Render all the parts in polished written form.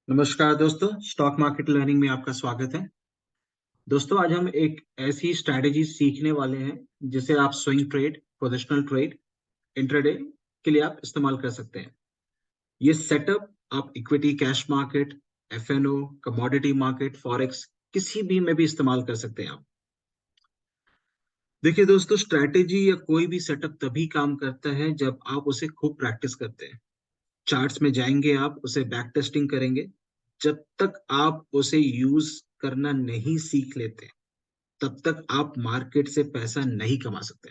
नमस्कार दोस्तों, stock market learning में आपका स्वागत है। दोस्तों, आज हम एक ऐसी स्ट्रैटेजी सीखने वाले हैं जिसे आप swing trade, positional trade, intraday के लिए आप इस्तेमाल कर सकते हैं। ये सेटअप आप equity, cash market, FNO, commodity market, forex किसी भी में भी इस्तेमाल कर सकते हैं आप। देखिए दोस्तों, स्ट्रैटेजी या कोई भी सेटअप तभी काम करता है जब आप उसे खूब प्रैक्टिस करते हैं। चार्ट्स में जाएंगे, आप उसे बैक टेस्टिंग करेंगे। जब तक आप उसे यूज करना नहीं सीख लेते तब तक आप मार्केट से पैसा नहीं कमा सकते।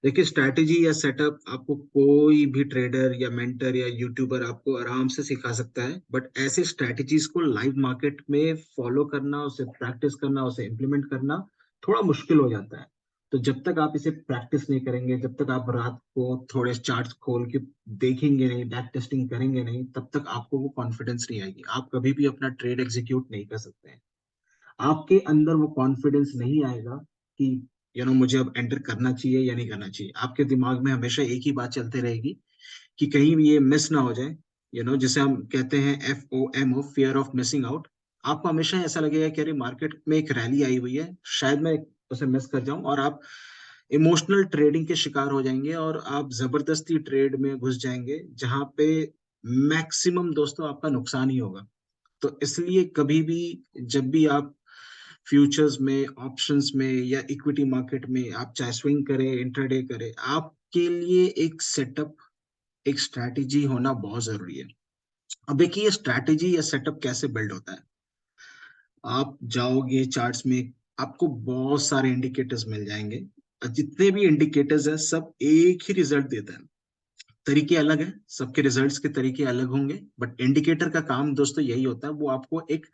देखिए, स्ट्रैटेजी या सेटअप आपको कोई भी ट्रेडर या मेंटर या यूट्यूबर आपको आराम से सिखा सकता है, बट ऐसे स्ट्रैटेजीज को लाइव मार्केट में फॉलो करना, उसे प्रैक्टिस करना, उसे इम्प्लीमेंट करना थोड़ा मुश्किल हो जाता है। तो जब तक आप इसे प्रैक्टिस नहीं करेंगे, जब तक आप रात को थोड़े चार्ट्स खोल के देखेंगे नहीं, बैक टेस्टिंग करेंगे नहीं, तब तक आपको वो कॉन्फिडेंस नहीं आएगी। आप कभी भी अपना ट्रेड एग्जीक्यूट नहीं कर सकते हैं। आपके अंदर वो कॉन्फिडेंस नहीं आएगा कि मुझे अब एंटर करना चाहिए या नहीं करना चाहिए। आपके दिमाग में हमेशा एक ही बात चलती रहेगी कि कहीं भी ये मिस ना हो जाए। जिसे हम कहते हैं FOMO, fear of missing out. आपको हमेशा ऐसा लगेगा कि अरे मार्केट में एक रैली आई हुई है, शायद मैं उसे मिस कर जाऊं, और आप इमोशनल ट्रेडिंग के शिकार हो जाएंगे और आप जबरदस्ती ट्रेड में घुस जाएंगे, जहां पे मैक्सिमम दोस्तों आपका नुकसान ही होगा। तो इसलिए कभी भी, जब भी आप फ्यूचर्स में, ऑप्शंस में या इक्विटी मार्केट में आप चाहे स्विंग करें, इंट्राडे करें, आपके लिए एक सेटअप, एक स्ट्रैटेजी होना बहुत जरूरी है। अब देखिए, ये स्ट्रैटेजी या सेटअप कैसे बिल्ड होता है। आप जाओगे चार्ट्स में, आपको बहुत सारे इंडिकेटर्स मिल जाएंगे। जितने भी इंडिकेटर्स हैं, सब एक ही रिजल्ट देते हैं। तरीके अलग हैं, सबके रिजल्ट्स के तरीके अलग होंगे, बट इंडिकेटर का काम दोस्तों यही होता है, वो आपको एक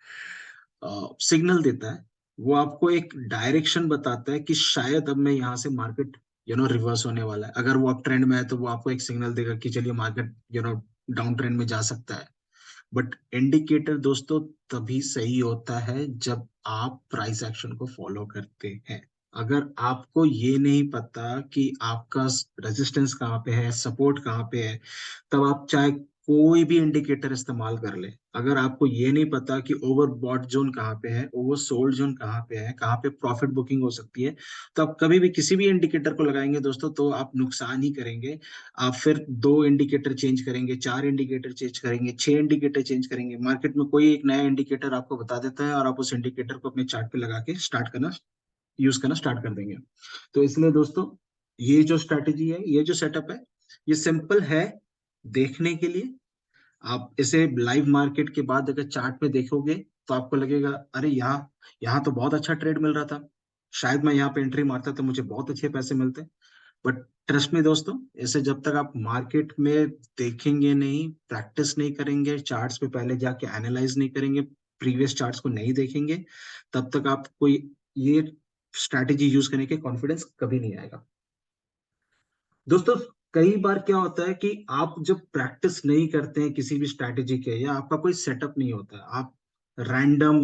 सिग्नल देता है। वो आपको एक डायरेक्शन बताता है कि शायद अब मैं यहाँ से मार्केट रिवर्स होने वाला है। अगर वो अप ट्रेंड में है तो वो आपको एक सिग्नल देगा कि चलिए मार्केट डाउन ट्रेंड में जा सकता है। बट इंडिकेटर दोस्तों तभी सही होता है जब आप प्राइस एक्शन को फॉलो करते हैं। अगर आपको ये नहीं पता कि आपका रेजिस्टेंस कहाँ पे है, सपोर्ट कहाँ पे है, तब आप चाहे कोई भी इंडिकेटर इस्तेमाल कर ले, अगर आपको ये नहीं पता कि ओवरबॉट जोन कहाँ पे है, ओवर सोल्ड जोन कहाँ पे है, कहाँ पे प्रॉफिट बुकिंग हो सकती है, तो आप कभी भी किसी भी इंडिकेटर को लगाएंगे दोस्तों, तो आप नुकसान ही करेंगे। आप फिर 2 इंडिकेटर चेंज करेंगे, 4 इंडिकेटर चेंज करेंगे, 6 इंडिकेटर चेंज करेंगे, मार्केट में कोई एक नया इंडिकेटर आपको बता देता है और आप उस इंडिकेटर को अपने चार्ट पे लगा के स्टार्ट करना, यूज करना स्टार्ट कर देंगे। तो इसलिए दोस्तों, ये जो स्ट्रैटेजी है, ये जो सेटअप है, ये सिंपल है देखने के लिए। आप इसे लाइव मार्केट के बाद अगर चार्ट पे देखोगे तो आपको लगेगा अरे यहाँ यहाँ तो बहुत अच्छा ट्रेड मिल रहा था, शायद मैं यहाँ पे एंट्री मारता तो मुझे बहुत अच्छे पैसे मिलते। बट ट्रस्ट में दोस्तों, इसे जब तक आप मार्केट में देखेंगे नहीं, प्रैक्टिस नहीं करेंगे, चार्ट्स पे पहले जाके एनालाइज नहीं करेंगे, प्रीवियस चार्ट्स को नहीं देखेंगे, तब तक आप कोई ये स्ट्रैटेजी यूज करने के कॉन्फिडेंस कभी नहीं आएगा। दोस्तों, कई बार क्या होता है कि आप जब प्रैक्टिस नहीं करते हैं किसी भी स्ट्रैटेजी के, या आपका कोई सेटअप नहीं होता है, आप रैंडम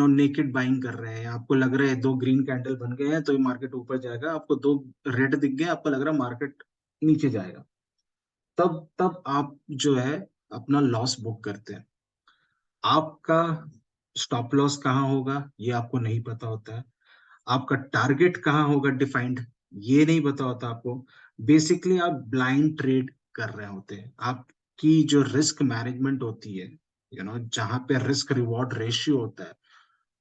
नेकेड बाइंग कर रहे हैं, आपको लग रहा है 2 ग्रीन कैंडल बन गए हैं तो ये मार्केट ऊपर जाएगा, आपको 2 रेड दिख गए, आपको लग रहा है मार्केट नीचे जाएगा। तब तब आप जो है अपना लॉस बुक करते हैं। आपका स्टॉप लॉस कहाँ होगा ये आपको नहीं पता होता है। आपका टारगेट कहाँ होगा डिफाइंड, ये नहीं पता होता आपको। बेसिकली आप ब्लाइंड ट्रेड कर रहे होते हैं। आपकी जो रिस्क मैनेजमेंट होती है, जहां पे रिस्क रिवॉर्ड रेशियो होता है,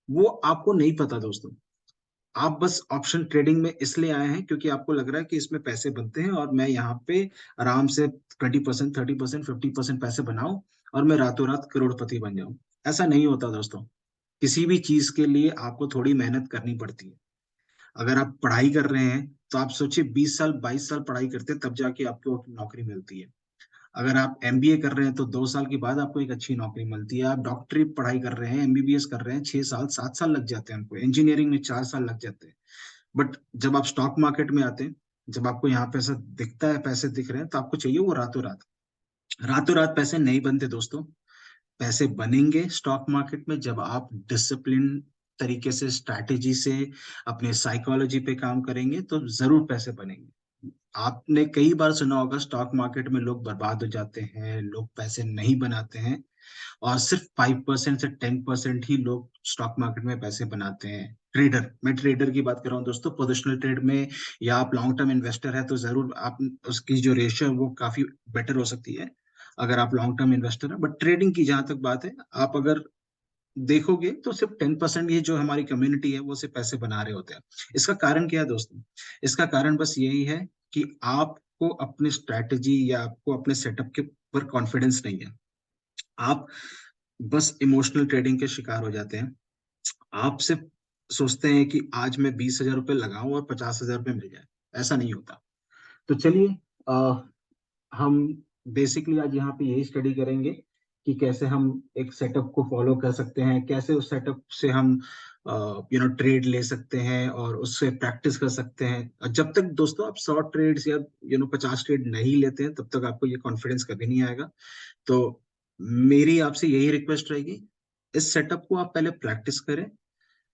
वो आपको नहीं पता दोस्तों। आप बस ऑप्शन ट्रेडिंग में इसलिए आए हैं क्योंकि आपको लग रहा है कि इसमें पैसे बनते हैं और मैं यहाँ पे आराम से 20%, 30%, 50% पैसे बनाऊं और मैं रातों रात करोड़पति बन जाऊं। ऐसा नहीं होता दोस्तों। किसी भी चीज के लिए आपको थोड़ी मेहनत करनी पड़ती है। अगर आप पढ़ाई कर रहे हैं तो आप सोचिए 20 साल, 22 साल पढ़ाई करते हैं, तब जाके आपको नौकरी मिलती है। अगर आप MBA कर रहे हैं तो 2 साल के बाद आपको एक अच्छी नौकरी मिलती है। आप डॉक्टरी पढ़ाई कर रहे हैं, MBBS कर रहे हैं, 6 साल, 7 साल लग जाते हैं हमको। इंजीनियरिंग में 4 साल लग जाते हैं। बट जब आप स्टॉक मार्केट में आते हैं, जब आपको यहाँ पैसा दिखता है, पैसे दिख रहे हैं, तो आपको चाहिए वो रातों रात। रातों रात पैसे नहीं बनते दोस्तों। पैसे बनेंगे स्टॉक मार्केट में जब आप डिसिप्लिन तरीके से, स्ट्रैटेजी से, अपने साइकोलॉजी पे काम करेंगे, तो जरूर पैसे बनेंगे। आपने कई बार सुना होगा स्टॉक मार्केट में लोग बर्बाद हो जाते हैं, लोग पैसे नहीं बनाते हैं, और सिर्फ 5% से 10% ही लोग स्टॉक मार्केट में पैसे बनाते हैं। ट्रेडर, मैं ट्रेडर की बात कर रहा हूँ दोस्तों, पोजिशनल ट्रेड में, या आप लॉन्ग टर्म इन्वेस्टर है तो जरूर आप, उसकी जो रेशियो है वो काफी बेटर हो सकती है अगर आप लॉन्ग टर्म इन्वेस्टर है। बट ट्रेडिंग की जहां तक बात है, आप अगर देखोगे तो सिर्फ 10% ये जो हमारी कम्युनिटी है वो सिर्फ पैसे बना रहे होते हैं। इसका कारण क्या है दोस्तों? इसका कारण बस यही है कि आपको अपनी स्ट्रैटेजी या आपको अपने सेटअप के ऊपर कॉन्फिडेंस नहीं है। आप बस इमोशनल ट्रेडिंग के शिकार हो जाते हैं। आप सिर्फ सोचते हैं कि आज मैं 20,000 रुपये लगाऊं और 50,000 रुपये मिल जाए। ऐसा नहीं होता। तो चलिए, हम बेसिकली आज यहाँ पे यही स्टडी करेंगे कि कैसे हम एक सेटअप को फॉलो कर सकते हैं, कैसे उस सेटअप से हम ट्रेड ले सकते हैं और उससे प्रैक्टिस कर सकते हैं। और जब तक दोस्तों आप 100 ट्रेड्स या 50 ट्रेड नहीं लेते हैं, तब तक आपको ये कॉन्फिडेंस कभी नहीं आएगा। तो मेरी आपसे यही रिक्वेस्ट रहेगी, इस सेटअप को आप पहले प्रैक्टिस करें,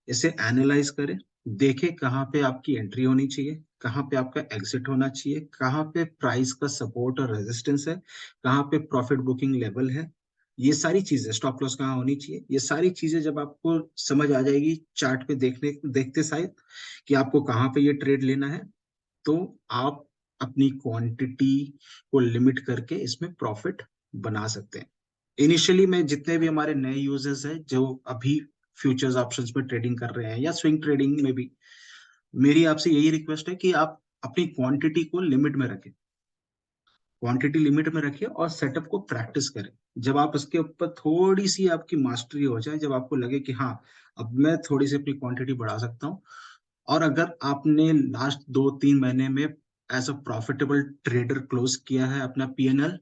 इसे एनालाइज करें, देखें कहाँ पे आपकी एंट्री होनी चाहिए, कहाँ पे आपका एग्जिट होना चाहिए, कहाँ पे प्राइस का सपोर्ट और रेजिस्टेंस है, कहाँ पे प्रॉफिट बुकिंग लेवल है, ये सारी चीजें, स्टॉप लॉस कहाँ होनी चाहिए, ये सारी चीजें जब आपको समझ आ जाएगी चार्ट पे देखने देखते शायद कि आपको कहाँ पे ये ट्रेड लेना है, तो आप अपनी क्वांटिटी को लिमिट करके इसमें प्रॉफिट बना सकते हैं। इनिशियली में जितने भी हमारे नए यूजर्स हैं जो अभी फ्यूचर्स ऑप्शंस में ट्रेडिंग कर रहे हैं या स्विंग ट्रेडिंग में भी, मेरी आपसे यही रिक्वेस्ट है कि आप अपनी क्वांटिटी को लिमिट में रखें, क्वांटिटी लिमिट में रखिए और सेटअप को प्रैक्टिस करें। जब आप इसके ऊपर थोड़ी सी आपकी मास्टरी हो जाए, जब आपको लगे कि हाँ, अब मैं थोड़ी सी अपनी क्वांटिटी बढ़ा सकता हूँ, और अगर आपने लास्ट 2-3 महीने में as a profitable trader close किया है अपना पीएनएल,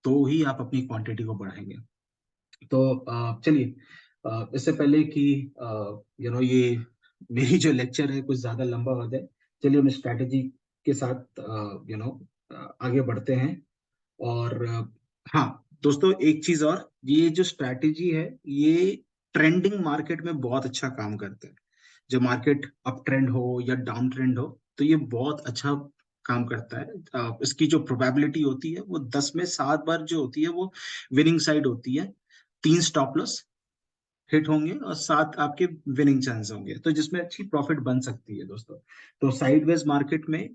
तो ही आप अपनी क्वांटिटी को बढ़ाएंगे। तो चलिए, इससे पहले कि ये मेरी जो लेक्चर है कुछ ज्यादा लंबा हो जाए, चलिए हम स्ट्रैटेजी के साथ आगे बढ़ते हैं। और हाँ दोस्तों, एक चीज और, ये जो स्ट्रैटेजी है ये ट्रेंडिंग मार्केट में बहुत अच्छा काम करता है। जब मार्केट अप ट्रेंड हो या डाउन ट्रेंड हो, तो ये बहुत अच्छा काम करता है। इसकी जो प्रोबेबिलिटी होती है वो 10 में 7 बार जो होती है वो विनिंग साइड होती है। 3 स्टॉप लॉस हिट होंगे और 7 आपके विनिंग चांस होंगे, तो जिसमें अच्छी प्रॉफिट बन सकती है दोस्तों। तो साइडवेज मार्केट में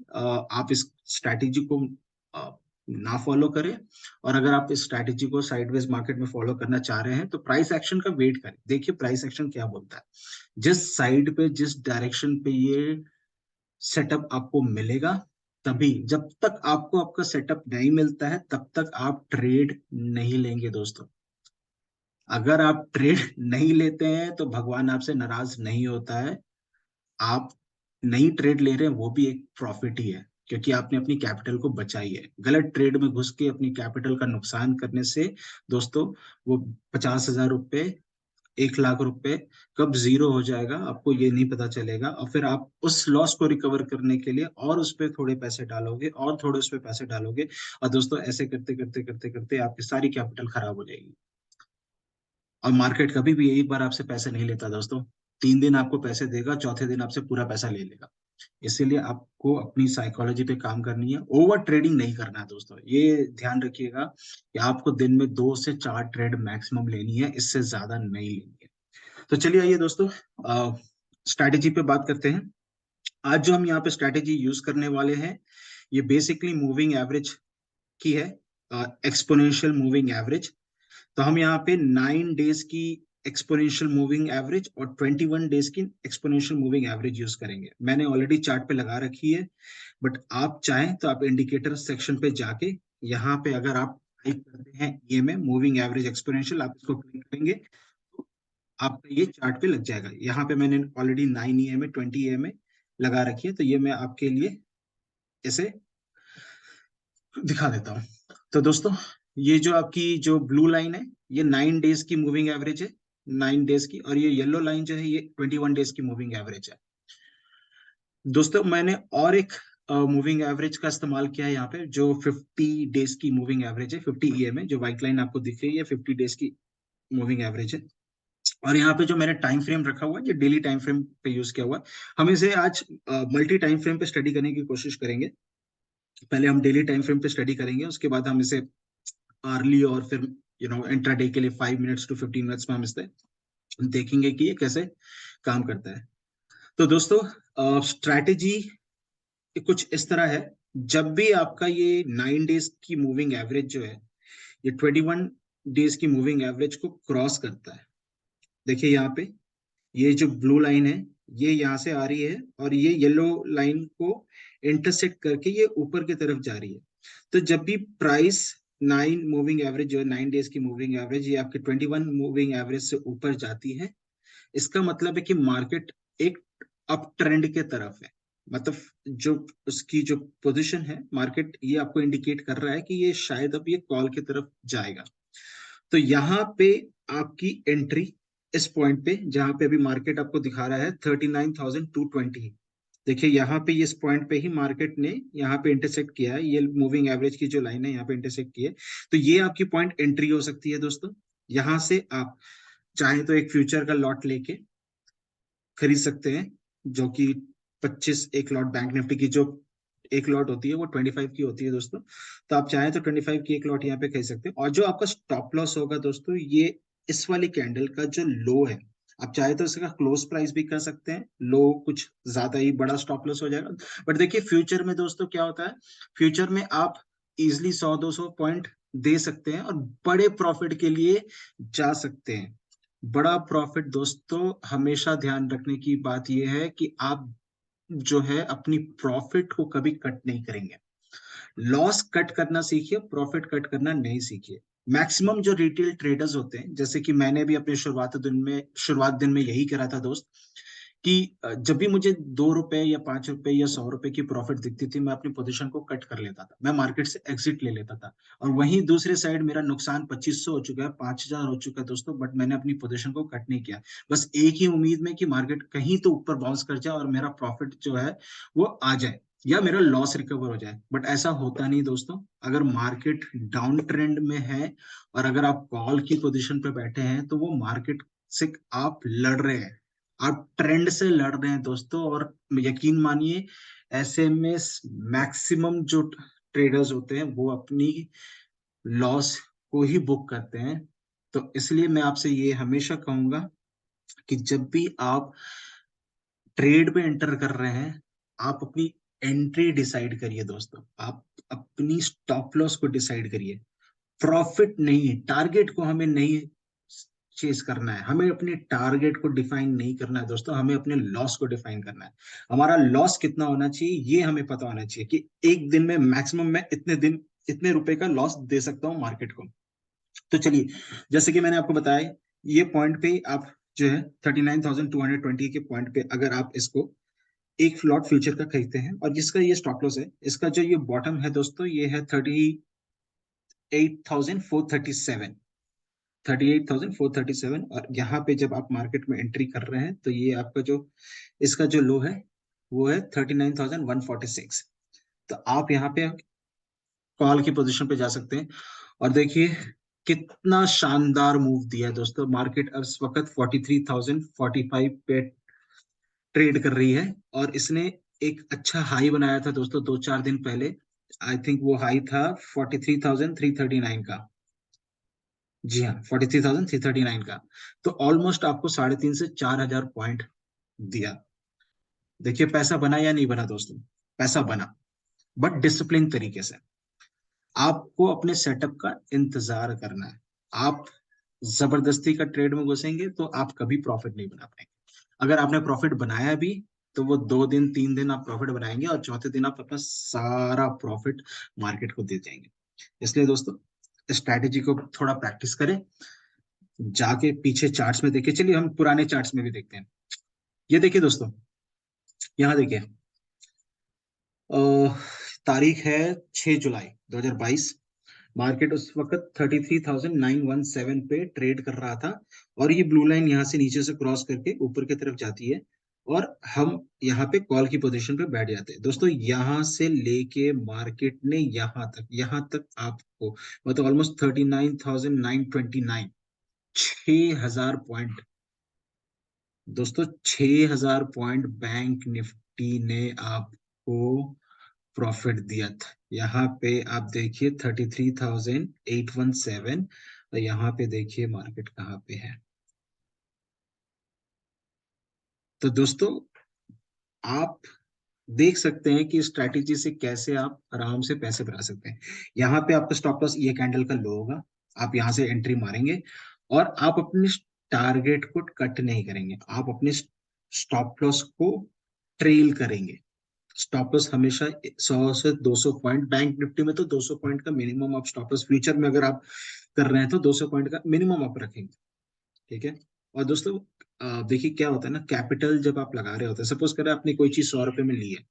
आप इस स्ट्रैटेजी को ना फॉलो करें, और अगर आप इस स्ट्रैटेजी को साइडवेज मार्केट में फॉलो करना चाह रहे हैं तो प्राइस एक्शन का वेट करें। देखिए प्राइस एक्शन क्या बोलता है। जिस साइड पे, जिस डायरेक्शन पे ये सेटअप आपको मिलेगा, तभी, जब तक आपको आपका सेटअप नहीं मिलता है तब तक आप ट्रेड नहीं लेंगे दोस्तों। अगर आप ट्रेड नहीं लेते हैं तो भगवान आपसे नाराज नहीं होता है। आप नई ट्रेड ले रहे हैं वो भी एक प्रॉफिट ही है, क्योंकि आपने अपनी कैपिटल को बचाई है। गलत ट्रेड में घुस के अपनी कैपिटल का नुकसान करने से दोस्तों, वो 50,000 रुपए, 1 लाख रुपए कब जीरो हो जाएगा आपको ये नहीं पता चलेगा, और फिर आप उस लॉस को रिकवर करने के लिए और उस पर थोड़े पैसे डालोगे और थोड़े उस पर पैसे डालोगे, और दोस्तों ऐसे करते करते करते करते आपकी सारी कैपिटल खराब हो जाएगी। और मार्केट कभी भी एक बार आपसे पैसे नहीं लेता दोस्तों। 3 दिन आपको पैसे देगा, चौथे दिन आपसे पूरा पैसा ले लेगा। इसीलिए आपको अपनी साइकोलॉजी पे काम करनी है, ओवर ट्रेडिंग नहीं करना है दोस्तों। ये ध्यान रखिएगा कि आपको दिन में 2 से 4 ट्रेड मैक्सिमम लेनी है, इससे ज्यादा नहीं लेनी है। तो चलिए आइए दोस्तों, स्ट्रैटेजी पे बात करते हैं। आज जो हम यहाँ पे स्ट्रैटेजी यूज करने वाले हैं, ये बेसिकली मूविंग एवरेज की है, एक्सपोनेंशियल मूविंग एवरेज। तो हम यहाँ पे 9 डेज की एक्सपोनेंशियल मूविंग एवरेज और 21 डेज की एक्सपोनेंशियल मूविंग एवरेज यूज करेंगे। मैंने ऑलरेडी चार्ट पे लगा रखी है, बट आप चाहें तो आप इंडिकेटर सेक्शन पे जाके, यहाँ पे अगर आप टाइप करते हैं ईएमए मूविंग एवरेज एक्सपोनेंशियल, आप इसको क्लिक करेंगे तो आपका ये चार्ट पे लग जाएगा। यहाँ पे मैंने ऑलरेडी 9 ईएमए 20 ईएमए लगा रखी है, तो ये मैं आपके लिए इसे दिखा देता हूँ। तो दोस्तों, ये जो आपकी जो ब्लू लाइन है, ये 9 डेज की मूविंग एवरेज है, 9 डेज की, और ये येलो लाइन जो है ये 21 डेज की मूविंग एवरेज है। दोस्तों मैंने और एक मूविंग एवरेज का इस्तेमाल किया है यहाँ पे, जो 50 डेज की मूविंग एवरेज है। 50 ईएमए जो व्हाइट लाइन आपको दिख रही है, 50 डेज की मूविंग एवरेज है। और यहाँ पे जो मैंने टाइम फ्रेम रखा हुआ है, ये डेली टाइम फ्रेम पे यूज किया हुआ है। हम इसे आज मल्टी टाइम फ्रेम पे स्टडी करने की कोशिश करेंगे। पहले हम डेली टाइम फ्रेम पे स्टडी करेंगे, उसके बाद हम इसे आर्ली और फिर इंट्राडे के लिए 5 मिनट्स टू 15 मिनट्स में हम इसे देखेंगे कि ये कैसे काम करता है। तो दोस्तों, स्ट्रैटेजी कुछ इस तरह है। जब भी आपका ये 9 डेज की मूविंग एवरेज जो है, ये 21 डेज की मूविंग एवरेज को क्रॉस करता है, देखिए यहाँ पे ये जो ब्लू लाइन है ये यहाँ से आ रही है और ये येलो लाइन को इंटरसेक्ट करके ये ऊपर की तरफ जा रही है। तो जब भी प्राइस 9 मूविंग एवरेज जो है, 9 डेज की मूविंग एवरेज ये आपके 21 मूविंग एवरेज से ऊपर जाती है, इसका मतलब है कि मार्केट एक अप ट्रेंड के तरफ है। मतलब जो उसकी जो पोजीशन है, मार्केट ये आपको इंडिकेट कर रहा है कि ये शायद अब ये कॉल की तरफ जाएगा। तो यहाँ पे आपकी एंट्री इस पॉइंट पे, जहां पे अभी मार्केट आपको दिखा रहा है 39,220, देखिए यहाँ पे इस पॉइंट पे ही मार्केट ने यहाँ पे इंटरसेक्ट किया है, ये मूविंग एवरेज की जो लाइन है यहाँ पे इंटरसेक्ट की है। तो ये आपकी पॉइंट एंट्री हो सकती है दोस्तों। यहाँ से आप चाहे तो एक फ्यूचर का लॉट लेके खरीद सकते हैं, जो कि 25 एक लॉट बैंक निफ्टी की जो एक लॉट होती है वो 25 की होती है दोस्तों। तो आप चाहें तो 25 की एक लॉट यहाँ पे खरीद सकते हैं। और जो आपका स्टॉप लॉस होगा दोस्तों, ये इस वाली कैंडल का जो लो है, आप चाहे तो इसका क्लोज प्राइस भी कर सकते हैं, लो कुछ ज्यादा ही बड़ा स्टॉप लॉस हो जाएगा। बट देखिए फ्यूचर में दोस्तों क्या होता है, फ्यूचर में आप इजिली 100-200 पॉइंट दे सकते हैं और बड़े प्रॉफिट के लिए जा सकते हैं। बड़ा प्रॉफिट दोस्तों, हमेशा ध्यान रखने की बात यह है कि आप जो है अपनी प्रॉफिट को कभी कट नहीं करेंगे। लॉस कट करना सीखिए, प्रॉफिट कट करना नहीं सीखिए। मैक्सिमम जो रिटेल ट्रेडर्स होते हैं, जैसे कि मैंने भी अपने शुरुआत दिन में यही करा था दोस्त, कि जब भी मुझे 2 रुपए या 5 रुपए या 100 रुपए की प्रॉफिट दिखती थी, मैं अपनी पोजीशन को कट कर लेता था, मैं मार्केट से एग्जिट ले लेता था। और वहीं दूसरे साइड मेरा नुकसान 2500 हो चुका है, 5000 हो चुका है दोस्तों, बट मैंने अपनी पोजीशन को कट नहीं किया, बस एक ही उम्मीद में कि मार्केट कहीं तो ऊपर बाउंस कर जाए और मेरा प्रॉफिट जो है वो आ जाए या मेरा लॉस रिकवर हो जाए। बट ऐसा होता नहीं दोस्तों। अगर मार्केट डाउन ट्रेंड में है और अगर आप कॉल की पोजीशन पे बैठे हैं, तो वो मार्केट से आप लड़ रहे हैं, आप ट्रेंड से लड़ रहे हैं दोस्तों। और यकीन मानिए, ऐसे में मैक्सिमम जो ट्रेडर्स होते हैं वो अपनी लॉस को ही बुक करते हैं। तो इसलिए मैं आपसे ये हमेशा कहूंगा कि जब भी आप ट्रेड पे एंटर कर रहे हैं, आप अपनी एंट्री डिसाइड करिए दोस्तों, आप अपनी स्टॉप लॉस को डिसाइड करिए। प्रॉफिट नहीं, टारगेट को हमें नहीं चेज करना है, हमें अपने टारगेट को डिफाइन नहीं करना है दोस्तों, हमें अपने लॉस को डिफाइन करना है। हमारा लॉस कितना होना चाहिए ये हमें पता होना चाहिए, कि एक दिन में मैक्सिमम मैं इतने रुपए का लॉस दे सकता हूँ मार्केट को। तो चलिए, जैसे कि मैंने आपको बताया, ये पॉइंट पे आप जो है 39,220 के पॉइंट पे अगर आप इसको एक फ्लॉट फ्यूचर का खरीदते हैं, और जिसका ये स्टॉप लॉस है, इसका जो ये बॉटम है दोस्तों, ये है 38,437, 38,437। और यहाँ पे जब आप मार्केट में एंट्री कर रहे हैं, तो ये आपका जो इसका जो लो है वो है 39,146। तो आप यहाँ पे कॉल की पोजीशन पे जा सकते हैं। और देखिए कितना शानदार मूव दिया है दोस्तों, मार्केट अब इस वक्त 43,045 पे ट्रेड कर रही है। और इसने एक अच्छा हाई बनाया था दोस्तों 2-4 दिन पहले, आई थिंक वो हाई था 43,339 का। जी हाँ, 43,339 का। तो ऑलमोस्ट आपको 3,500 से 4,000 पॉइंट दिया। देखिए पैसा बना या नहीं बना दोस्तों, पैसा बना, बट डिसिप्लिन तरीके से। आपको अपने सेटअप का इंतजार करना है। आप जबरदस्ती का ट्रेड में घुसेंगे तो आप कभी प्रॉफिट नहीं बना पाएंगे। अगर आपने प्रॉफिट बनाया भी, तो वो 2 दिन 3 दिन आप प्रॉफिट बनाएंगे और चौथे दिन आप अपना सारा प्रॉफिट मार्केट को दे जाएंगे। इसलिए दोस्तों, स्ट्रैटेजी को थोड़ा प्रैक्टिस करें, जाके पीछे चार्ट्स में देखिए। चलिए हम पुराने चार्ट्स में भी देखते हैं। ये देखिए दोस्तों, यहाँ देखिए, तारीख है 6 जुलाई 2022। मार्केट उस वक्त 33,917 पे ट्रेड कर रहा था, और ये ब्लू लाइन यहाँ से नीचे से क्रॉस करके ऊपर की तरफ जाती है, और हम यहाँ पे कॉल की पोजीशन पे बैठ जाते हैं दोस्तों। यहाँ से लेके मार्केट ने यहाँ तक आपको मतलब ऑलमोस्ट 39,929, 6,000 पॉइंट दोस्तों, 6,000 पॉइंट बैंक निफ्टी ने आपको प्रॉफिट दिया था। यहाँ पे आप देखिए 33,817, और यहाँ पे देखिए मार्केट कहाँ पे है। तो दोस्तों आप देख सकते हैं कि स्ट्रैटेजी से कैसे आप आराम से पैसे बना सकते हैं। यहाँ पे आपका स्टॉप लॉस ये कैंडल का लो होगा, आप यहाँ से एंट्री मारेंगे और आप अपने टारगेट को कट नहीं करेंगे, आप अपने स्टॉप लॉस को ट्रेल करेंगे। स्टॉप लॉस हमेशा 100 से 200 पॉइंट, बैंक निफ्टी में तो 200 पॉइंट का मिनिमम आप स्टॉप लॉस, फ्यूचर में अगर आप कर रहे हैं तो 200 पॉइंट का मिनिमम आप रखेंगे। ठीक है। और दोस्तों देखिए क्या होता है ना, कैपिटल जब आप लगा रहे होते हैं, सपोज करें आपने कोई चीज 100 रुपए में ली है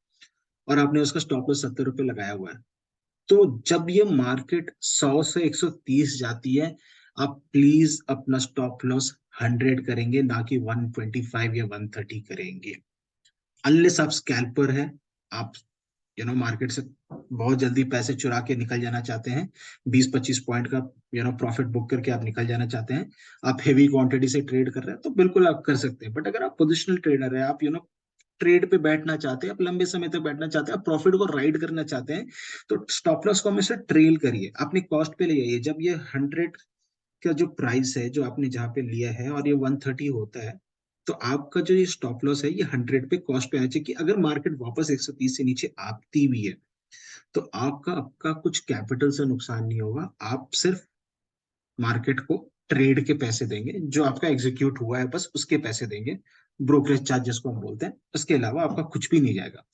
और आपने उसका स्टॉप लॉस 70 रुपए लगाया हुआ है, तो जब ये मार्केट 100 से 130 जाती है, आप प्लीज अपना स्टॉप लॉस 100 करेंगे, ना कि 125 या 130 करेंगे। अनलेस आप स्कैल्पर है, आप मार्केट से बहुत जल्दी पैसे चुरा के निकल जाना चाहते हैं, 20-25 पॉइंट का प्रॉफिट बुक करके आप निकल जाना चाहते हैं, आप हेवी क्वांटिटी से ट्रेड कर रहे हैं, तो बिल्कुल आप कर सकते हैं। बट अगर आप पोजिशनल ट्रेडर है, आप ट्रेड पे बैठना चाहते हैं, आप लंबे समय तक बैठना चाहते हैं, आप प्रॉफिट को राइड करना चाहते हैं, तो स्टॉप लॉस को हमेशा ट्रेल करिए, अपनी कॉस्ट पे ले आइए। जब ये 100 का जो प्राइस है जो आपने जहाँ पे लिया है और ये 130 होता है, तो आपका जो ये स्टॉप लॉस है ये 100 पे कॉस्ट पे आना चाहिए, कि अगर मार्केट वापस 130 से नीचे आती भी है तो आपका आपका कुछ कैपिटल से नुकसान नहीं होगा, आप सिर्फ मार्केट को ट्रेड के पैसे देंगे, जो आपका एग्जीक्यूट हुआ है बस उसके पैसे देंगे, ब्रोकरेज चार्जेस को हम बोलते हैं, उसके अलावा आपका कुछ भी नहीं जाएगा।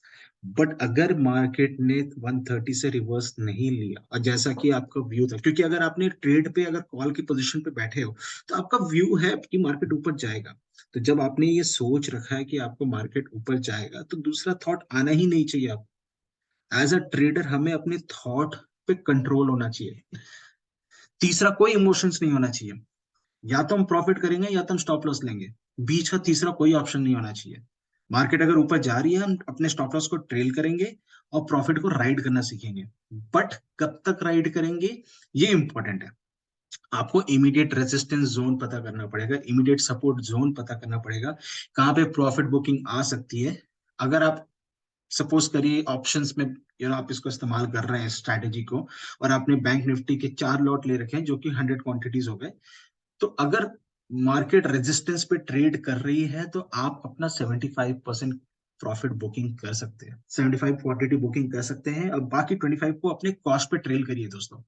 बट अगर मार्केट ने 130 से रिवर्स नहीं लिया, और जैसा कि आपका व्यू था, क्योंकि अगर आपने ट्रेड पे अगर कॉल की पोजीशन पे बैठे हो तो आपका व्यू है कि मार्केट ऊपर जाएगा, तो जब आपने ये सोच रखा है कि आपको मार्केट ऊपर जाएगा, तो दूसरा थॉट आना ही नहीं चाहिए। आप एज अ ट्रेडर हमें अपने थॉट पे कंट्रोल होना चाहिए, तीसरा कोई इमोशंस नहीं होना चाहिए। या तो हम प्रॉफिट करेंगे या तो हम स्टॉप लॉस लेंगे, बीच का तीसरा कोई ऑप्शन नहीं होना चाहिए। मार्केट अगर ऊपर जा रही है, हम अपने स्टॉप लॉस को ट्रेल करेंगे और प्रॉफिट को राइड करना सीखेंगे। बट कब तक राइड करेंगे, ये इंपॉर्टेंट है। आपको इमीडिएट रेजिस्टेंस जोन पता करना पड़ेगा, इमीडिएट सपोर्ट जोन पता करना पड़ेगा, कहाँ पे प्रॉफिट बुकिंग आ सकती है। अगर आप सपोज करिए ऑप्शंस में आप इसको इस्तेमाल कर रहे हैं स्ट्रैटेजी को, और आपने बैंक निफ्टी के 4 लॉट ले रखे हैं जो कि 100 क्वांटिटीज हो गए, तो अगर मार्केट रेजिस्टेंस पे ट्रेड कर रही है तो आप अपना 75% प्रॉफिट बुकिंग कर सकते हैं, 75 क्वांटिटी बुकिंग कर सकते हैं, और बाकी 25 को अपने कॉस्ट पे ट्रेल करिए। दोस्तों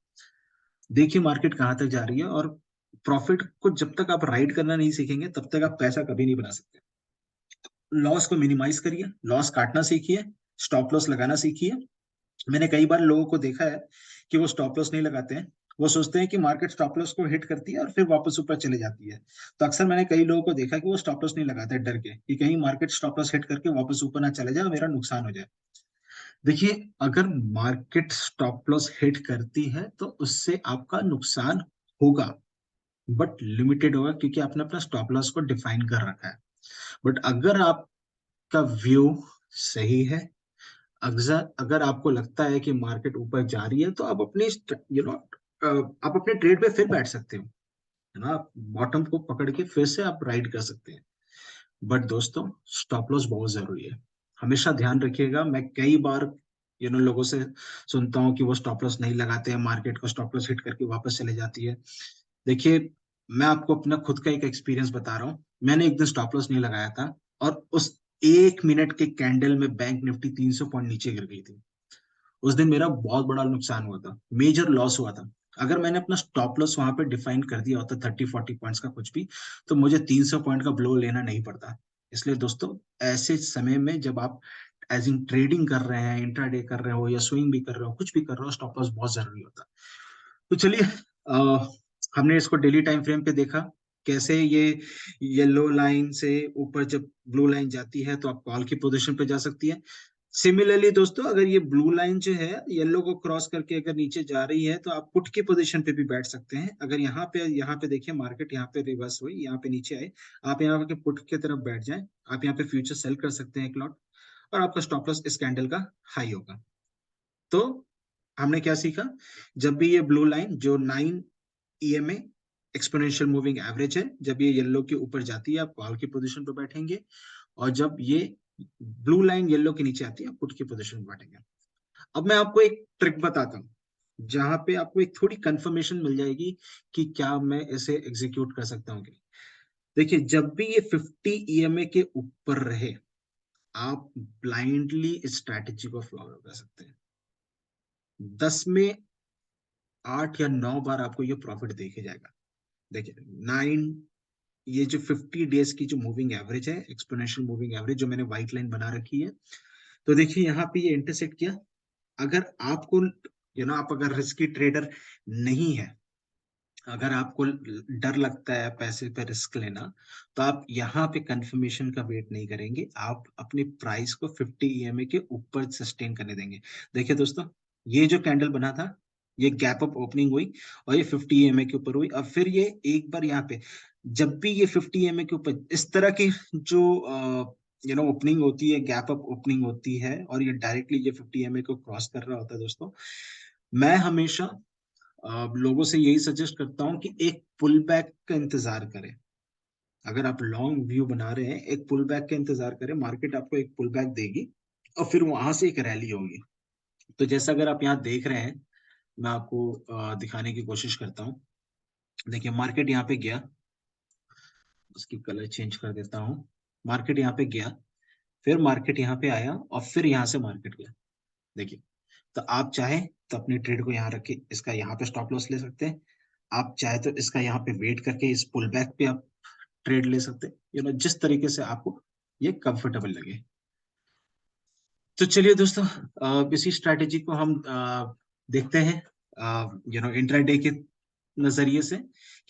देखिए मार्केट कहाँ तक जा रही है, और प्रॉफिट को जब तक आप राइड करना नहीं सीखेंगे तब तक आप पैसा कभी नहीं बना सकते। लॉस को मिनिमाइज करिए, लॉस काटना सीखिए, स्टॉप लॉस लगाना सीखिए। मैंने कई बार लोगों को देखा है कि वो स्टॉप लॉस नहीं लगाते हैं, वो सोचते हैं कि मार्केट स्टॉप लॉस को हिट करती है और फिर वापस ऊपर चले जाती है। तो अक्सर मैंने कई लोगों को देखा कि वो स्टॉप लॉस नहीं लगाते डर के कि कहीं मार्केट स्टॉप लॉस हिट करके वापस ऊपर ना चले जाए और मेरा नुकसान हो जाए। देखिए अगर मार्केट स्टॉप लॉस हिट करती है तो उससे आपका नुकसान होगा, बट लिमिटेड होगा, क्योंकि आपने अपना स्टॉप लॉस को डिफाइन कर रखा है। बट अगर आपका व्यू सही है, अगर अगर आपको लगता है कि मार्केट ऊपर जा रही है, तो आप अपने आप अपने ट्रेड पे फिर बैठ सकते हो, है ना, आप बॉटम को पकड़ के फिर से आप राइड कर सकते हैं। बट दोस्तों स्टॉप लॉस बहुत जरूरी है, हमेशा ध्यान रखिएगा। मैं कई बार लोगों से सुनता हूँ कि वो स्टॉप लॉस नहीं लगाते हैं, मार्केट को स्टॉप लॉस हिट करके वापस चले जाती है। देखिए मैं आपको अपना खुद का एक एक्सपीरियंस बता रहा हूँ। मैंने एक दिन स्टॉप लॉस नहीं लगाया था, और उस 1 मिनट के कैंडल में बैंक निफ्टी 300 पॉइंट नीचे गिर गई थी। उस दिन मेरा बहुत बड़ा नुकसान हुआ था, मेजर लॉस हुआ था। अगर मैंने अपना स्टॉप लॉस वहां पे डिफाइन कर दिया होता 30-40 पॉइंट्स का कुछ भी, तो मुझे 300 पॉइंट का ब्लो लेना नहीं पड़ता। इसलिए दोस्तों ऐसे समय में जब आप एज इन ट्रेडिंग कर रहे हैं, इंट्राडे कर रहे हो या स्विंग भी कर रहे हो, कुछ भी कर रहे हो, स्टॉप लॉस बहुत जरूरी होता है। तो चलिए हमने इसको डेली टाइम फ्रेम पे देखा, कैसे ये येलो लाइन से ऊपर जब ब्लू लाइन जाती है तो आप कॉल की पोजीशन पे जा सकती है। सिमिलरली दोस्तों अगर ये ब्लू लाइन जो है येलो को क्रॉस करके अगर नीचे जा रही है, तो आप पुट की पोजीशन पे भी बैठ सकते हैं। अगर यहाँ पे देखिए मार्केट यहाँ पे रिवर्स हुई, यहाँ पे नीचे आए, आप यहाँ के पुट की तरफ बैठ जाएं, आप यहाँ पे फ्यूचर सेल कर सकते हैं एक लॉट, और आपका स्टॉप लॉस इस कैंडल का हाई होगा। तो हमने क्या सीखा, जब भी ये ब्लू लाइन जो 9 ईएमए एक्सपोनेंशियल मूविंग एवरेज है, जब ये येलो के ऊपर जाती है आप कॉल की पोजीशन पर बैठेंगे, और जब ये ब्लू लाइन येलो के नीचे आती है आप पुट की पोजीशन पर बैठेंगे। अब मैं आपको एक ट्रिक बताता हूँ जहां पे आपको एक थोड़ी कंफर्मेशन मिल जाएगी कि क्या मैं इसे एग्जीक्यूट कर सकता हूँ कि नहीं। देखिए, जब भी ये 50 ईएमए के ऊपर रहे, आप ब्लाइंडली इस स्ट्रैटेजी को फॉलो कर सकते हैं। 10 में 8 या 9 बार आपको ये प्रॉफिट देखे जाएगा। देखिए, 9, ये जो 50 डेज की जो मूविंग एवरेज है, एक्सपोनेंशियल मूविंग एवरेज जो मैंने व्हाइट लाइन बना रखी है, तो देखिए यहाँ पे ये इंटरसेक्ट किया। अगर आपको आप अगर रिस्की ट्रेडर नहीं है, अगर आपको डर लगता है पैसे पे रिस्क लेना, तो आप यहाँ पे कंफर्मेशन का वेट नहीं करेंगे, आप अपनी प्राइस को 50 ईएमए के ऊपर सस्टेन करने देंगे। देखिए दोस्तों, ये जो कैंडल बना था, ये गैप अप ओपनिंग हुई और ये 50 ईएमए के ऊपर हुई। अब फिर ये एक बार यहाँ पे, जब भी ये 50 ईएमए के ऊपर इस तरह की जो ओपनिंग होती है, गैप अप ओपनिंग होती है, और ये डायरेक्टली ये 50 ईएमए को क्रॉस कर रहा होता है दोस्तों, मैं हमेशा लोगों से यही सजेस्ट करता हूं कि एक पुल बैक का इंतजार करें। अगर आप लॉन्ग व्यू बना रहे हैं, एक पुल बैक का इंतजार करें, मार्केट आपको एक पुल बैक देगी और फिर वहां से एक रैली होगी। तो जैसा अगर आप यहाँ देख रहे हैं, मैं आपको दिखाने की कोशिश करता हूँ। देखिए, मार्केट यहाँ पे गया, उसकी कलर चेंज कर देता हूँ। मार्केट यहाँ पे गया, फिर मार्केट यहाँ पे आया और फिर यहाँ से मार्केट गया। देखिए, तो आप चाहे तो अपनी ट्रेड को यहाँ रख के इसका यहाँ पे स्टॉप लॉस ले सकते हैं। आप चाहे तो इसका यहाँ पे वेट करके इस पुल बैक पे आप ट्रेड ले सकते हैं, जिस तरीके से आपको ये कंफर्टेबल लगे। तो चलिए दोस्तों, इसी स्ट्रैटेजी को हम देखते हैं इंट्राडे के नजरिए से,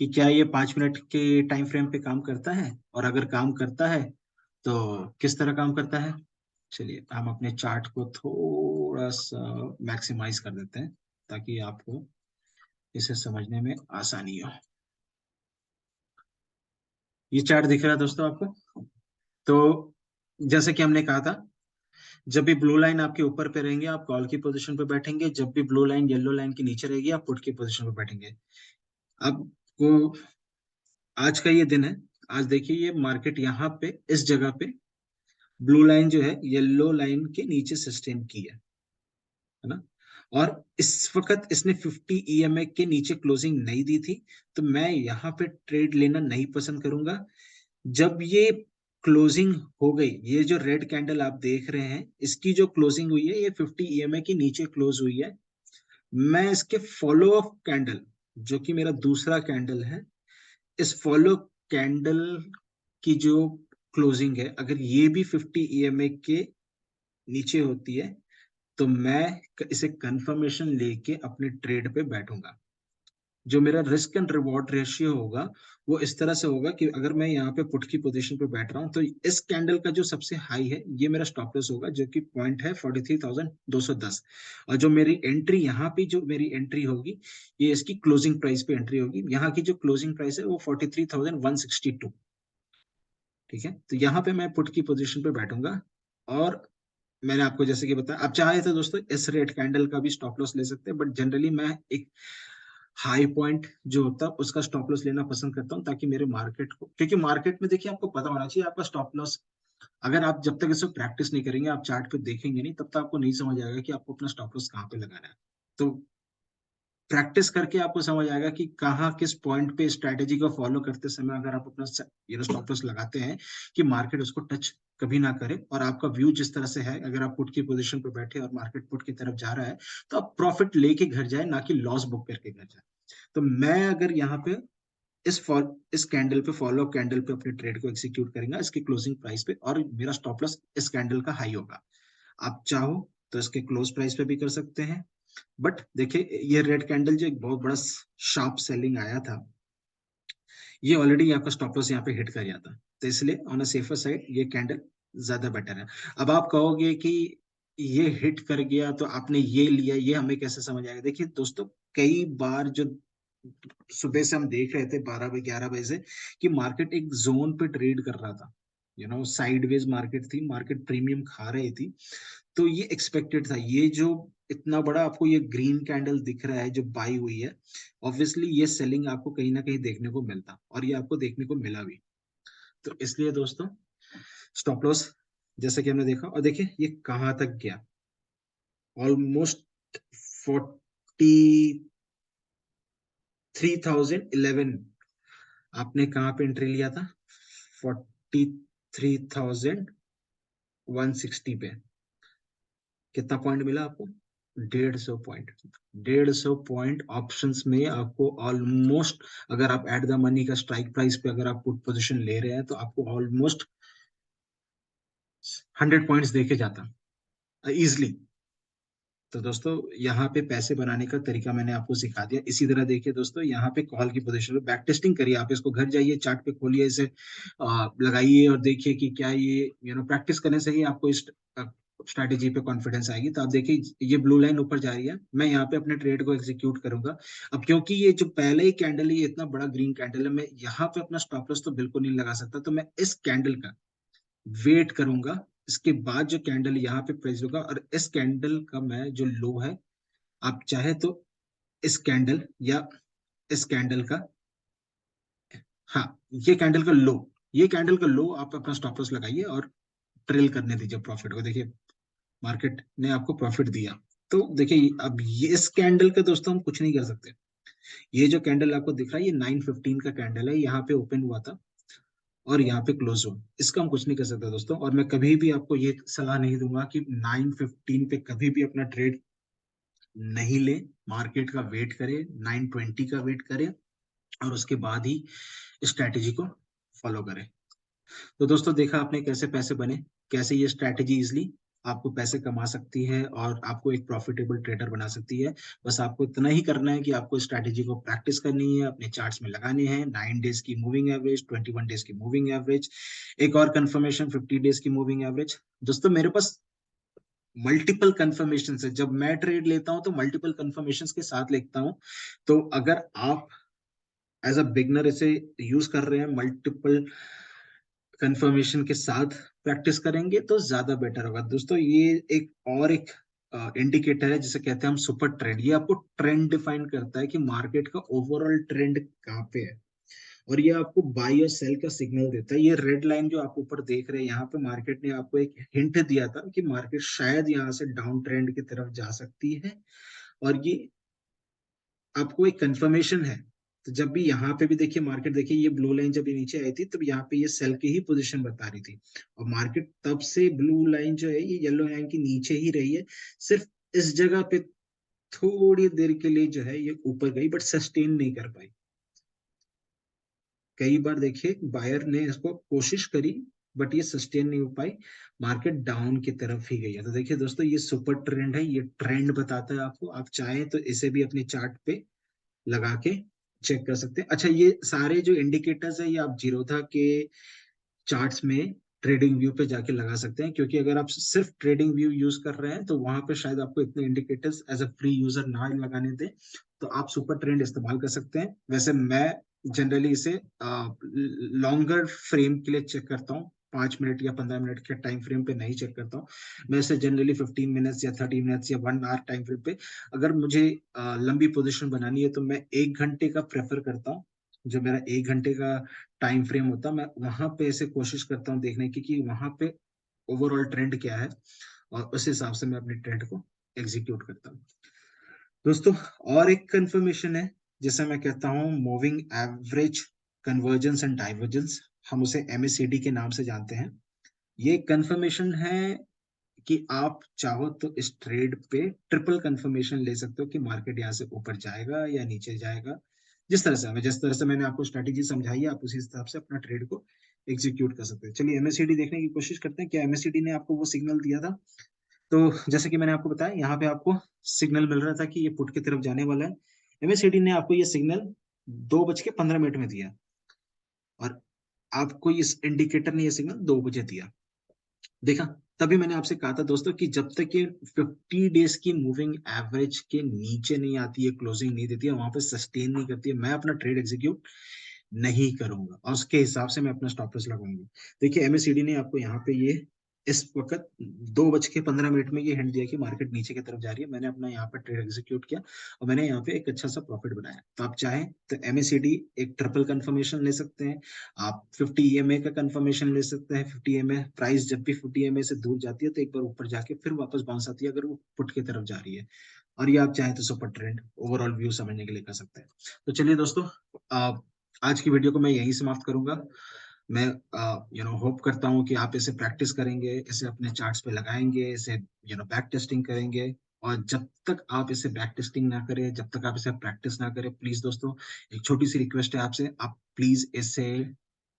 कि क्या ये 5 मिनट के टाइम फ्रेम पे काम करता है, और अगर काम करता है तो किस तरह काम करता है। चलिए, हम अपने चार्ट को थोड़ा सा मैक्सिमाइज कर देते हैं ताकि आपको इसे समझने में आसानी हो। ये चार्ट दिख रहा है दोस्तों आपको। तो जैसे कि हमने कहा था, जब भी ब्लू लाइन आपके ऊपर पे रहेंगे आप कॉल की पोजीशन पे बैठेंगे, जब भी ब्लू लाइन येलो लाइन के नीचे रहेगी आप पुट की पोजीशन पे बैठेंगे। अब को आज का ये दिन है। आज देखिए, ये मार्केट यहाँ पे इस जगह पे ब्लू लाइन जो है येलो लाइन के नीचे सस्टेन की है ना। और इस वक्त इसने 50 ईएमए के नीचे क्लोजिंग नहीं दी थी, तो मैं यहाँ पे ट्रेड लेना नहीं पसंद करूंगा। जब ये क्लोजिंग हो गई, ये जो रेड कैंडल आप देख रहे हैं, इसकी जो क्लोजिंग हुई है ये 50 ईएमए के नीचे क्लोज हुई है। मैं इसके फॉलो अप कैंडल, जो कि मेरा दूसरा कैंडल है, इस फॉलो कैंडल की जो क्लोजिंग है, अगर ये भी 50 ईएमए के नीचे होती है, तो मैं इसे कंफर्मेशन लेके अपने ट्रेड पे बैठूंगा। जो मेरा रिस्क एंड रिवॉर्ड रेशियो होगा, वो इस तरह से होगा कि अगर मैं यहाँ पे पुट की पोजीशन पे बैठ रहा हूँ, तो इस कैंडल का जो सबसे हाई है ये मेरा स्टॉप लॉस होगा, जो कि पॉइंट है 43,210। और जो मेरी एंट्री यहाँ पे जो मेरी एंट्री होगी, ये इसकी क्लोजिंग प्राइस पे एंट्री होगी। यहाँ की जो क्लोजिंग प्राइस है वो 43,162। ठीक है, तो यहाँ पे मैं पुट की पोजीशन पे बैठूंगा। और मैंने आपको जैसे कि बताया, आप चाहे तो दोस्तों इस रेड कैंडल का भी स्टॉप लॉस ले सकते हैं, बट जनरली मैं एक हाई पॉइंट जो होता है उसका स्टॉप लॉस लेना पसंद करता हूँ, ताकि मेरे मार्केट को, क्योंकि मार्केट में देखिए आपको पता होना चाहिए आपका स्टॉप लॉस। अगर आप जब तक इसको प्रैक्टिस नहीं करेंगे, आप चार्ट पे देखेंगे नहीं, तब तक आपको नहीं समझ आएगा कि आपको अपना स्टॉप लॉस कहाँ पे लगाना है। तो प्रैक्टिस करके आपको समझ आएगा कि कहाँ किस पॉइंट पे स्ट्रैटेजी को फॉलो करते समय अगर आप अपना स्टॉप लॉस लगाते हैं, कि मार्केट उसको टच कभी ना करे। और आपका व्यू जिस तरह से है, अगर आप पुट की पोजीशन पे बैठे और मार्केट पुट की तरफ जा रहा है, तो आप प्रॉफिट लेके घर जाए, ना कि लॉस बुक करके घर जाए। तो मैं अगर यहाँ पे इस कैंडल पे, फॉलो कैंडल पे अपने ट्रेड को एग्जीक्यूट करेंगे इसकी क्लोजिंग प्राइस पे, और मेरा स्टॉप लॉस इस कैंडल का हाई होगा। आप चाहो तो इसके क्लोज प्राइस पे भी कर सकते हैं। बट देखिए, ये रेड कैंडल जो एक बहुत बड़ा शार्प सेलिंग आया था, ये ऑलरेडी यहाँ का स्टॉप लॉस यहाँ पे हिट कर गया था, तो इसलिए ऑन अ सेफर साइड ये कैंडल ज्यादा बेटर है। अब आप कहोगे कि ये हिट कर गया तो आपने ये लिया, ये हमें कैसे समझ आएगा। देखिए दोस्तों, कई बार जो सुबह से हम देख रहे थे 12 बजे 11 बजे से, कि मार्केट एक जोन पे ट्रेड कर रहा था, साइडवेज मार्केट थी, मार्केट प्रीमियम खा रही थी। तो ये एक्सपेक्टेड था, ये जो इतना बड़ा आपको ये ग्रीन कैंडल दिख रहा है जो बाई हुई है, ऑब्वियसली ये सेलिंग आपको कहीं ना कहीं देखने को मिलता, और ये आपको देखने को मिला भी। तो इसलिए दोस्तों, स्टॉप लॉस जैसे कि हमने देखा, और देखिए ये कहाँ तक गया, ऑलमोस्ट 43,011 आपने कहाँ पे एंट्री लिया था? 43,160 पे। कितना पॉइंट मिला आपको? 150 पॉइंट। 150 पॉइंट ऑप्शंस में आपको ऑलमोस्ट, अगर आप एट द मनी का स्ट्राइक प्राइस पे अगर आप पुट पोजीशन ले रहे हैं तो आपको ऑलमोस्ट 100 पॉइंट्स देके जाता इजिली। तो दोस्तों यहाँ पे पैसे बनाने का तरीका मैंने आपको सिखा दिया। इसी तरह देखिए दोस्तों, यहाँ पे कॉल की पोजीशन में बैक टेस्टिंग करिए। आप इसको घर जाइए, चार्ट पे खोलिए, इसे लगाइए और देखिए कि क्या ये प्रैक्टिस करने से ही आपको इस स्ट्रैटेजी पे कॉन्फिडेंस आएगी। तो आप देखिए ये ब्लू लाइन ऊपर जा रही है, मैं यहाँ पे अपने ट्रेड को एग्जीक्यूट करूंगा। अब क्योंकि ये जो पहले ही कैंडल है, ये इतना बड़ा ग्रीन कैंडल है, मैं यहाँ पे अपना स्टॉप लॉस तो बिल्कुल नहीं लगा सकता। तो मैं इस कैंडल का वेट करूंगा, इसके बाद जो कैंडल यहाँ पे प्रेस होगा, और इस कैंडल का मैं जो लो है, आप चाहे तो इस कैंडल या इस कैंडल का, हाँ, ये कैंडल का लो, ये कैंडल का लो आप अपना स्टॉप लॉस लगाइए और ट्रेल करने दीजिए प्रॉफिट को। देखिए मार्केट ने आपको प्रॉफिट दिया। तो देखिए अब ये इस कैंडल का दोस्तों हम कुछ नहीं कर सकते। ये जो कैंडल आपको दिख रहा है, ये 9:15 का कैंडल है, यहाँ पे ओपन हुआ था और यहाँ पे क्लोज हो, इसका हम कुछ नहीं कर सकते दोस्तों। और मैं कभी भी आपको ये सलाह नहीं दूंगा कि 9:15 पे कभी भी अपना ट्रेड नहीं ले। मार्केट का वेट करे, 9:20 का वेट करे और उसके बाद ही स्ट्रैटेजी को फॉलो करें। तो दोस्तों देखा आपने कैसे पैसे बने, कैसे ये स्ट्रैटेजी इजली आपको पैसे कमा सकती है और आपको एक प्रॉफिटेबल ट्रेडर बना सकती है। बस आपको इतना ही करना है कि आपको स्ट्रैटेजी को प्रैक्टिस करनी है, अपने चार्ट्स में लगाने हैं। 9 डेज की मूविंग एवरेज, 21 डेज की मूविंग एवरेज, एक और कंफर्मेशन 50 डेज की मूविंग एवरेज। दोस्तों मेरे पास मल्टीपल कंफर्मेशन है, जब मैं ट्रेड लेता हूं तो मल्टीपल कंफर्मेशन के साथ लेता हूं। तो अगर आप एज अ बिगनर इसे यूज कर रहे हैं, मल्टीपल कंफर्मेशन के साथ प्रैक्टिस करेंगे तो ज्यादा बेटर होगा। दोस्तों ये एक इंडिकेटर है जिसे कहते हैं हम सुपर ट्रेंड। ये आपको ट्रेंड डिफाइन करता है कि मार्केट का ओवरऑल ट्रेंड कहाँ पे है, और ये आपको बाय और सेल का सिग्नल देता है। ये रेड लाइन जो आप ऊपर देख रहे हैं, यहाँ पे मार्केट ने आपको एक हिंट दिया था कि मार्केट शायद यहाँ से डाउन ट्रेंड की तरफ जा सकती है, और ये आपको एक कंफर्मेशन है। तो जब भी यहाँ पे भी देखिए मार्केट, देखिए ये ब्लू लाइन जब ये नीचे आई थी तब यहाँ पे ये सेल की ही पोजीशन बता रही थी, और मार्केट तब से ब्लू लाइन जो है ये येलो लाइन के नीचे ही रही है। सिर्फ इस जगह पे थोड़ी देर के लिए जो है ये ऊपर गई, बट सस्टेन नहीं कर पाई। कई बार देखिए बायर ने इसको कोशिश करी, बट ये सस्टेन नहीं हो पाई, मार्केट डाउन की तरफ ही गई है। तो देखिए दोस्तों ये सुपर ट्रेंड है, ये ट्रेंड बताता है आपको। आप चाहें तो इसे भी अपने चार्ट पे लगा के चेक कर सकते हैं। अच्छा ये सारे जो इंडिकेटर्स है ये आप जीरोधा के चार्ट्स में ट्रेडिंग व्यू पे जाके लगा सकते हैं, क्योंकि अगर आप सिर्फ ट्रेडिंग व्यू यूज कर रहे हैं तो वहां पे शायद आपको इतने indicators as a free user ना लगाने दे। तो आप सुपर ट्रेंड इस्तेमाल कर सकते हैं। वैसे मैं जनरली इसे लॉन्गर फ्रेम के लिए चेक करता हूँ, 5 मिनट या 15 मिनट के टाइम फ्रेम पे नहीं चेक करता हूँ। मैं इसे जनरली 15 मिनट्स या 30 मिनट्स या 1 आवर टाइम फ्रेम पे, अगर मुझे लंबी पोजीशन बनानी है तो मैं 1 घंटे का प्रेफर करता हूँ। जो मेरा 1 घंटे का टाइम फ्रेम होता है, मैं वहां पे ऐसे कोशिश करता हूँ देखने की कि वहां पे ओवरऑल ट्रेंड क्या है, और उस हिसाब से मैं अपने ट्रेंड को एग्जीक्यूट करता हूँ दोस्तों। और एक कंफर्मेशन है जिसे मैं कहता हूँ moving average convergence and divergence, हम उसे MACD के नाम से जानते हैं। ये कंफर्मेशन है कि आप चाहो तो इस ट्रेड पे ट्रिपल कंफर्मेशन ले सकते हो कि मार्केट यहाँ से ऊपर जाएगा या नीचे जाएगा। जिस तरह से मैंने आपको स्ट्रैटेजी समझाई है, आप उसी हिसाब से अपना ट्रेड को एग्जीक्यूट कर सकते हैं। चलिए MACD देखने की कोशिश करते हैं, क्या MACD ने आपको वो सिग्नल दिया था। तो जैसे कि मैंने आपको बताया, यहाँ पे आपको सिग्नल मिल रहा था कि ये पुट की तरफ जाने वाला है। MACD ने आपको ये सिग्नल 2:15 में दिया, और आपको इस इंडिकेटर ने ये सिग्नल 2 बजे दिया। देखा, तभी मैंने आपसे कहा था दोस्तों कि जब तक ये 50 डेज की मूविंग एवरेज के नीचे नहीं आती है, क्लोजिंग नहीं देती है, वहां पे सस्टेन नहीं करती है, मैं अपना ट्रेड एग्जीक्यूट नहीं करूंगा, और उसके हिसाब से मैं अपना स्टॉप लॉस लगाऊंगा। देखिए MACD ने आपको यहाँ पे ये इस वक्त 2:15 में ये हिंट दिया कि मार्केट नीचे की तरफ जा रही है, मैंने अपना यहाँ पर ट्रेड एग्जीक्यूट किया और मैंने यहाँ पे एक अच्छा सा प्रॉफिट बनाया। तो आप चाहें तो MACD एक ट्रिपल कंफर्मेशन ले सकते हैं, आप 50 EMA का कंफर्मेशन ले सकते हैं। 50 EMA प्राइस जब भी 50 EMA से दूर जाती है तो एक बार ऊपर जाके फिर वापस बाउंस आती है अगर वो पुट की तरफ जा रही है। और ये आप चाहें तो सुपर ट्रेंड ओवरऑल व्यू समझने के लिए कर सकते हैं। तो चलिए दोस्तों, आज की वीडियो को मैं यहीं समाप्त करूंगा। मैं होप करता हूँ कि आप इसे प्रैक्टिस करेंगे, इसे अपने चार्ट्स पे लगाएंगे, इसे बैक टेस्टिंग करेंगे। और जब तक आप इसे बैक टेस्टिंग ना करें, जब तक आप इसे प्रैक्टिस ना करें, प्लीज दोस्तों, एक छोटी सी रिक्वेस्ट है आपसे, आप प्लीज इसे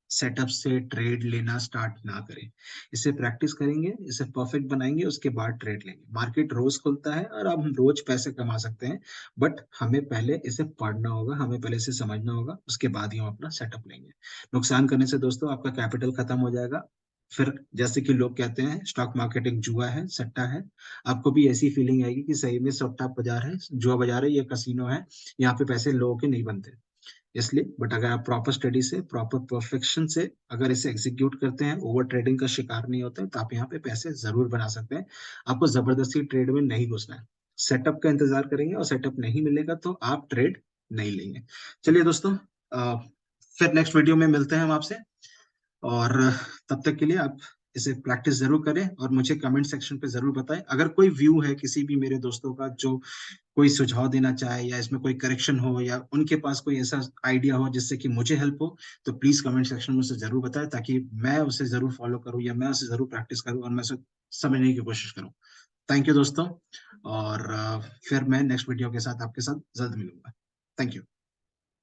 सेटअप से ट्रेड लेना स्टार्ट ना करें। इसे प्रैक्टिस करेंगे, इसे परफेक्ट बनाएंगे, उसके बाद ट्रेड लेंगे। मार्केट रोज खुलता है और अब हम रोज पैसे कमा सकते हैं, बट हमें पहले इसे पढ़ना होगा, हमें पहले इसे समझना होगा, उसके बाद ही हम अपना सेटअप लेंगे। नुकसान करने से दोस्तों आपका कैपिटल खत्म हो जाएगा। फिर जैसे कि लोग कहते हैं स्टॉक मार्केट एक जुआ है, सट्टा है, आपको भी ऐसी फीलिंग आएगी कि सही में सट्टा बाजार है, जुआ बाजार है, ये कसिनो है, यहाँ पे पैसे लोगों के नहीं बनते। इसलिए बट अगर आप प्रॉपर स्टडी से, प्रॉपर परफेक्शन से अगर इसे एग्जीक्यूट करते हैं, ओवर ट्रेडिंग का शिकार नहीं होते हैं, तो आप यहाँ पे पैसे जरूर बना सकते हैं। आपको जबरदस्ती ट्रेड में नहीं घुसना है, सेटअप का इंतजार करेंगे और सेटअप नहीं मिलेगा तो आप ट्रेड नहीं लेंगे। चलिए दोस्तों, फिर नेक्स्ट वीडियो में मिलते हैं हम आपसे, और तब तक के लिए आप इसे प्रैक्टिस जरूर करें और मुझे कमेंट सेक्शन पे जरूर बताएं। अगर कोई व्यू है किसी भी मेरे दोस्तों का जो कोई सुझाव देना चाहे या इसमें कोई करेक्शन हो या उनके पास कोई ऐसा आइडिया हो जिससे कि मुझे हेल्प हो, तो प्लीज कमेंट सेक्शन में उसे जरूर बताएं, ताकि मैं उसे जरूर फॉलो करूं या मैं उसे जरूर प्रैक्टिस करूं और मैं उसे समझने की कोशिश करूं। थैंक यू दोस्तों, और फिर मैं नेक्स्ट वीडियो के साथ आपके साथ जल्द मिलूंगा। Thank you.